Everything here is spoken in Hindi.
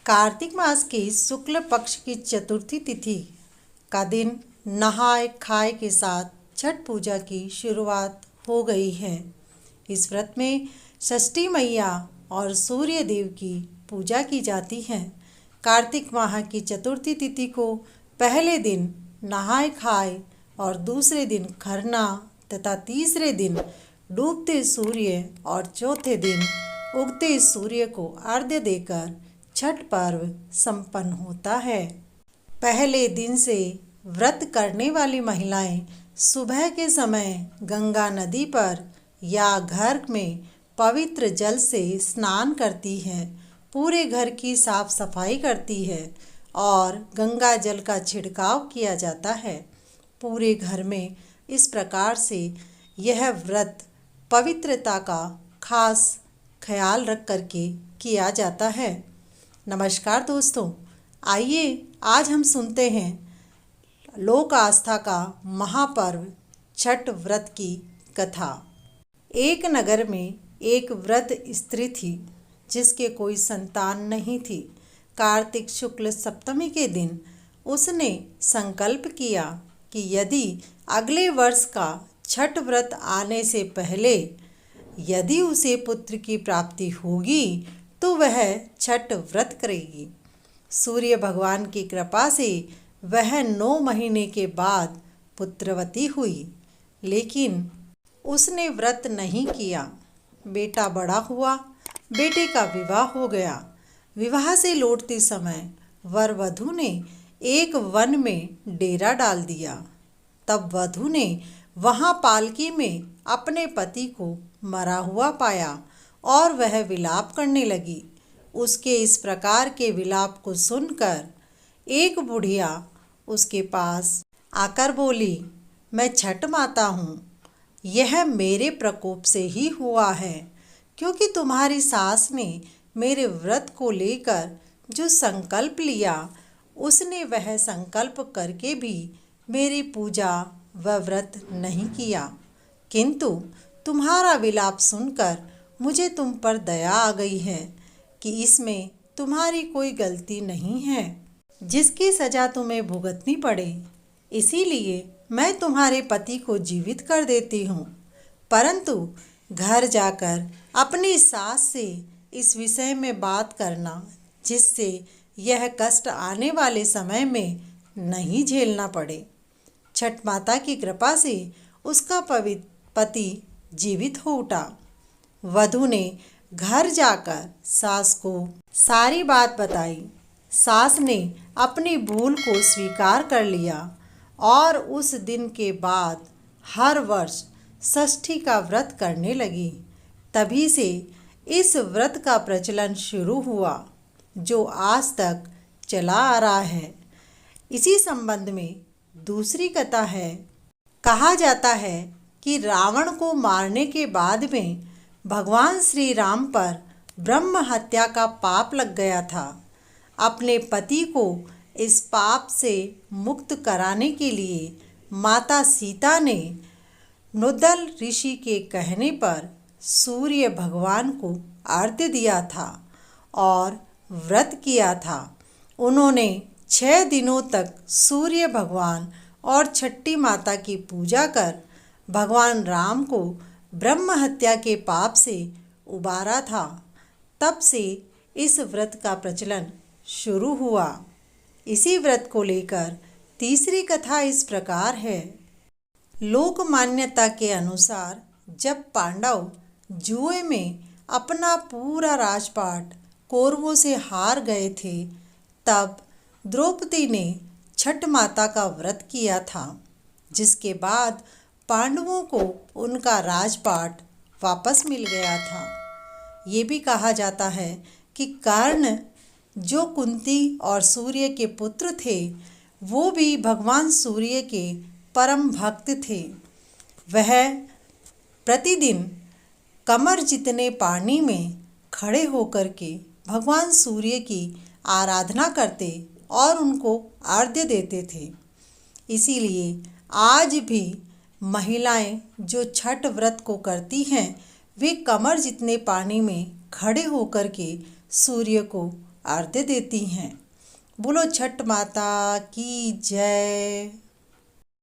कार्तिक मास की शुक्ल पक्ष की चतुर्थी तिथि का दिन नहाय खाए के साथ छठ पूजा की शुरुआत हो गई है। इस व्रत में षष्ठी मैया और सूर्य देव की पूजा की जाती है। कार्तिक माह की चतुर्थी तिथि को पहले दिन नहाय खाए और दूसरे दिन खरना तथा तीसरे दिन डूबते सूर्य और चौथे दिन उगते सूर्य को अर्घ्य देकर छठ पर्व संपन्न होता है। पहले दिन से व्रत करने वाली महिलाएं सुबह के समय गंगा नदी पर या घर में पवित्र जल से स्नान करती हैं, पूरे घर की साफ सफाई करती है और गंगा जल का छिड़काव किया जाता है। पूरे घर में इस प्रकार से यह व्रत पवित्रता का खास ख्याल रख करके किया जाता है। नमस्कार दोस्तों, आइए आज हम सुनते हैं लोक आस्था का महापर्व छठ व्रत की कथा। एक नगर में एक वृद्ध स्त्री थी जिसके कोई संतान नहीं थी। कार्तिक शुक्ल सप्तमी के दिन उसने संकल्प किया कि यदि अगले वर्ष का छठ व्रत आने से पहले यदि उसे पुत्र की प्राप्ति होगी तो वह छठ व्रत करेगी। सूर्य भगवान की कृपा से वह 9 महीने के बाद पुत्रवती हुई, लेकिन उसने व्रत नहीं किया। बेटा बड़ा हुआ, बेटे का विवाह हो गया। विवाह से लौटते समय वर वधू ने एक वन में डेरा डाल दिया। तब वधू ने वहां पालकी में अपने पति को मरा हुआ पाया और वह विलाप करने लगी। उसके इस प्रकार के विलाप को सुनकर एक बुढ़िया उसके पास आकर बोली, मैं छठ माता हूँ, यह मेरे प्रकोप से ही हुआ है, क्योंकि तुम्हारी सास ने मेरे व्रत को लेकर जो संकल्प लिया उसने वह संकल्प करके भी मेरी पूजा व व्रत नहीं किया। किंतु तुम्हारा विलाप सुनकर मुझे तुम पर दया आ गई है कि इसमें तुम्हारी कोई गलती नहीं है जिसकी सजा तुम्हें भुगतनी पड़े। इसीलिए मैं तुम्हारे पति को जीवित कर देती हूँ, परंतु घर जाकर अपनी सास से इस विषय में बात करना जिससे यह कष्ट आने वाले समय में नहीं झेलना पड़े। छठ माता की कृपा से उसका पति जीवित हो उठा। वधू ने घर जाकर सास को सारी बात बताई। सास ने अपनी भूल को स्वीकार कर लिया और उस दिन के बाद हर वर्ष षष्ठी का व्रत करने लगी। तभी से इस व्रत का प्रचलन शुरू हुआ जो आज तक चला आ रहा है। इसी संबंध में दूसरी कथा है। कहा जाता है कि रावण को मारने के बाद में भगवान श्री राम पर ब्रह्म हत्या का पाप लग गया था। अपने पति को इस पाप से मुक्त कराने के लिए माता सीता ने नोदल ऋषि के कहने पर सूर्य भगवान को अर्घ्य दिया था और व्रत किया था। उन्होंने 6 दिनों तक सूर्य भगवान और छठी माता की पूजा कर भगवान राम को ब्रह्म हत्या के पाप से उबारा था। तब से इस व्रत का प्रचलन शुरू हुआ। इसी व्रत को लेकर तीसरी कथा इस प्रकार है। लोक मान्यता के अनुसार जब पांडव जुए में अपना पूरा राजपाट कौरवों से हार गए थे, तब द्रौपदी ने छठ माता का व्रत किया था, जिसके बाद पांडवों को उनका राजपाट वापस मिल गया था। ये भी कहा जाता है कि कर्ण जो कुंती और सूर्य के पुत्र थे, वो भी भगवान सूर्य के परम भक्त थे। वह प्रतिदिन कमर जितने पानी में खड़े होकर के भगवान सूर्य की आराधना करते और उनको अर्घ्य देते थे। इसीलिए आज भी महिलाएं जो छठ व्रत को करती हैं, वे कमर जितने पानी में खड़े होकर के सूर्य को आरती देती हैं। बोलो छठ माता की जय।